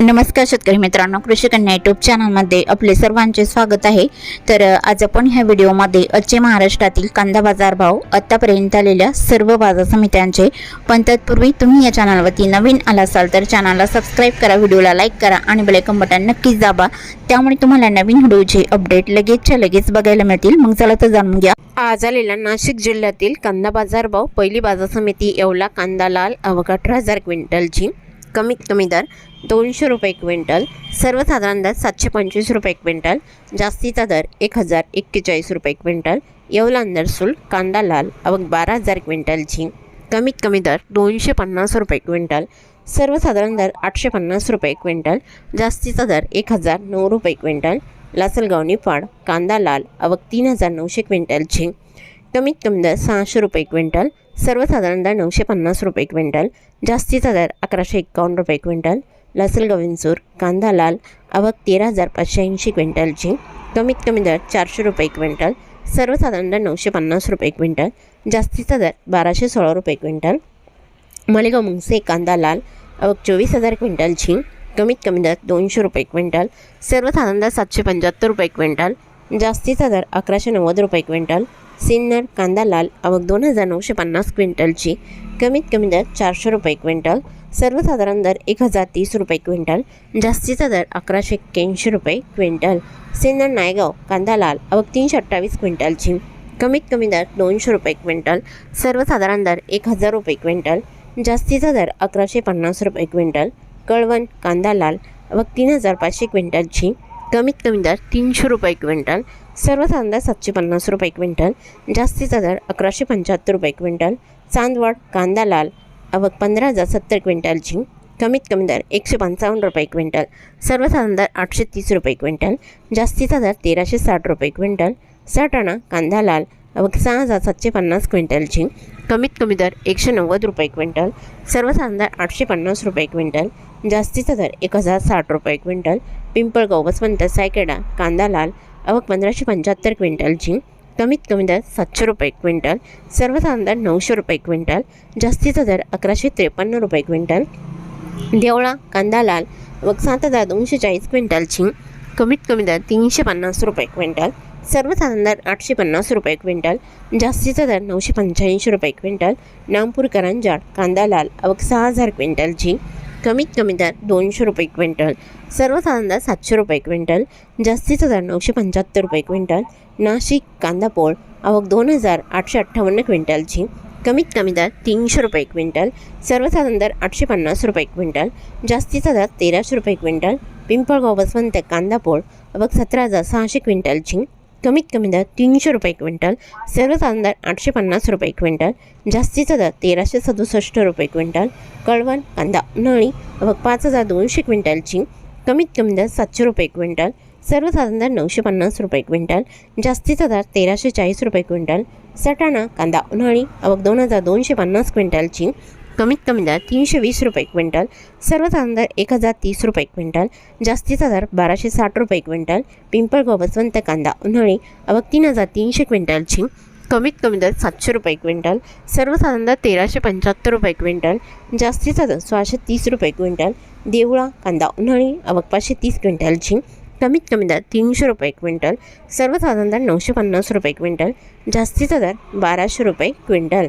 नमस्कार शेतकरी मित्रांनो, कृषी कन्या यूट्यूब चॅनलमध्ये आपले सर्वांचे स्वागत आहे। तर आज आपण ह्या व्हिडिओमध्ये आजचे महाराष्ट्रातील कांदा बाजार भाव, आतापर्यंत आलेल्या सर्व बाजार समित्यांचे, पण तत्पूर्वी तुम्ही या चॅनलवरती नवीन आला असाल तर चॅनलला सबस्क्राइब करा, व्हिडिओला लाईक करा आणि बेल आयकॉन बटन नक्कीच दाबा, त्यामुळे तुम्हाला नवीन व्हिडिओचे अपडेट लगेच बघायला मिळतील। मग चला तर जाणून घ्या आज आलेला नाशिक जिल्ह्यातील कांदा बाजार भाव। पहिली बाजार समिती येवला कांदा लाल आवक 18,000 क्विंटलची, कमीत कमी दर 200 रुपये क्विंटल, सर्वसाधारण दर 725 रुपये क्विंटल, जास्तीचा दर 1,041 रुपये क्विंटल। येवला अंदरसूल कांदा लाल आवक 12,000 क्विंटलची, कमीत कमी दर 250 रुपये क्विंटल, सर्वसाधारण दर 850 रुपये क्विंटल, जास्तीचा दर 1,009 रुपये क्विंटल। लासलगाव निफाड कांदा लाल आवक 3,900 क्विंटलची, कमीत कमी दर 600 रुपये क्विंटल, सर्वसाधारण दर 950 रुपये क्विंटल, जास्तीचा दर 1,151 रुपये क्विंटल। लासलगाव विंचूर कांदा लाल आवक 13,580 क्विंटलची, कमीत कमी दर 400 रुपये क्विंटल, सर्वसाधारण दर 950 रुपये क्विंटल, जास्तीचा दर 1,216 रुपये क्विंटल। मालेगाव मुंगसे कांदा लाल आवक 24,000 क्विंटलची, कमीत कमी दर 200 रुपये क्विंटल, सर्वसाधारण दर 775 रुपये क्विंटल, जास्तीचा दर 1,190 रुपये क्विंटल। सिन्नर कांदा लाल आवक 2,950 क्विंटलची, कमीत कमी दर 400 रुपये क्विंटल, सर्वसाधारण दर 1,030 रुपये क्विंटल, जास्तीचा दर 1,181 रुपये क्विंटल। सिन्नर नायगाव कांदा लाल आवक 328 क्विंटलची, कमीत कमी दर 200 रुपये क्विंटल, सर्वसाधारण दर 1,000 रुपये क्विंटल, जास्तीचा दर 1,150 रुपये क्विंटल। कळवण कांदा लाल आवक 3,500 क्विंटलची, कमीत कमी दर 300 रुपये क्विंटल, सर्वसाधारण दर 750 रुपये क्विंटल, जास्तीचा दर 1,175 रुपये क्विंटल। चांदवड कांदा लाल आवक 15,070 क्विंटलची, कमीत कमी दर 155 रुपये क्विंटल, सर्वसाधारण दर 830 रुपये क्विंटल, जास्तीचा दर 1,360 रुपये क्विंटल। सटाणा कांदा लाल आवक 6,750 क्विंटलची, कमीत कमी दर 190 रुपये क्विंटल, सर्वसाधारण दर 850 रुपये क्विंटल, जास्तीचा दर 1,060 रुपये क्विंटल। पिंपळगाव वसंत सायकेडा कांदा लाल आवक 1,575 क्विंटलची, कमीत कमी दर 700 रुपये क्विंटल, सर्वसाधारण दर 900 रुपये क्विंटल, जास्तीचा दर 1,153 रुपये क्विंटल। देवळा कांदा लाल आवक 7,240 क्विंटलची, कमीत कमी दर 350 रुपये क्विंटल, सर्वसाधारण दर 850 रुपये क्विंटल, जास्तीचा दर 985 रुपये क्विंटल। नामपूर करंजाड कांदा लाल आवक 6,000 क्विंटलची, कमीत कमी दर 200 रुपये क्विंटल, सर्वसाधारण दर 700 रुपये क्विंटल, जास्तीचा दर 975 रुपये क्विंटल। नाशिक कांदापोळ आवक 2,858 क्विंटलची, कमीत कमी दर 300 रुपये क्विंटल, सर्वसाधारण दर 850 रुपये क्विंटल, जास्तीचा दर 1,300 रुपये क्विंटल। पिंपळगाव वसंत कांदापोळ आवक 17,600 क्विंटलची, कमीत कमी दर 300 रुपये क्विंटल, सर्वसाधारण दर 850 रुपये क्विंटल, जास्तीचा दर 1,367 रुपये क्विंटल। कळवण कांदा उन्हाळी आवक 5,200 क्विंटलची, कमीत कमी दर 700 रुपये क्विंटल, सर्वसाधारण दर 950 रुपये क्विंटल, जास्तीचा दर 1,340 रुपये क्विंटल। सटाणा कांदा उन्हाळी आवक 2,250 क्विंटलची, कमीत कमी दर 320 रुपये क्विंटल, सर्वसाधारण दर 1,030 रुपये क्विंटल, जास्तीचा दर 1,260 रुपये क्विंटल। पिंपळगाव वसंत कांदा उन्हाळी आवक 3,300 क्विंटलची, कमीत कमी दर 700 रुपये क्विंटल, सर्वसाधारण दर 1,375 रुपये क्विंटल, जास्तीचा दर 630 रुपये क्विंटल। देवळा कांदा उन्हाळी आवक 530 क्विंटलची, कमीत कमी दर 300 रुपये क्विंटल, सर्वसाधारण दर 950 रुपये क्विंटल, जास्तीचा दर 1,200 रुपये क्विंटल।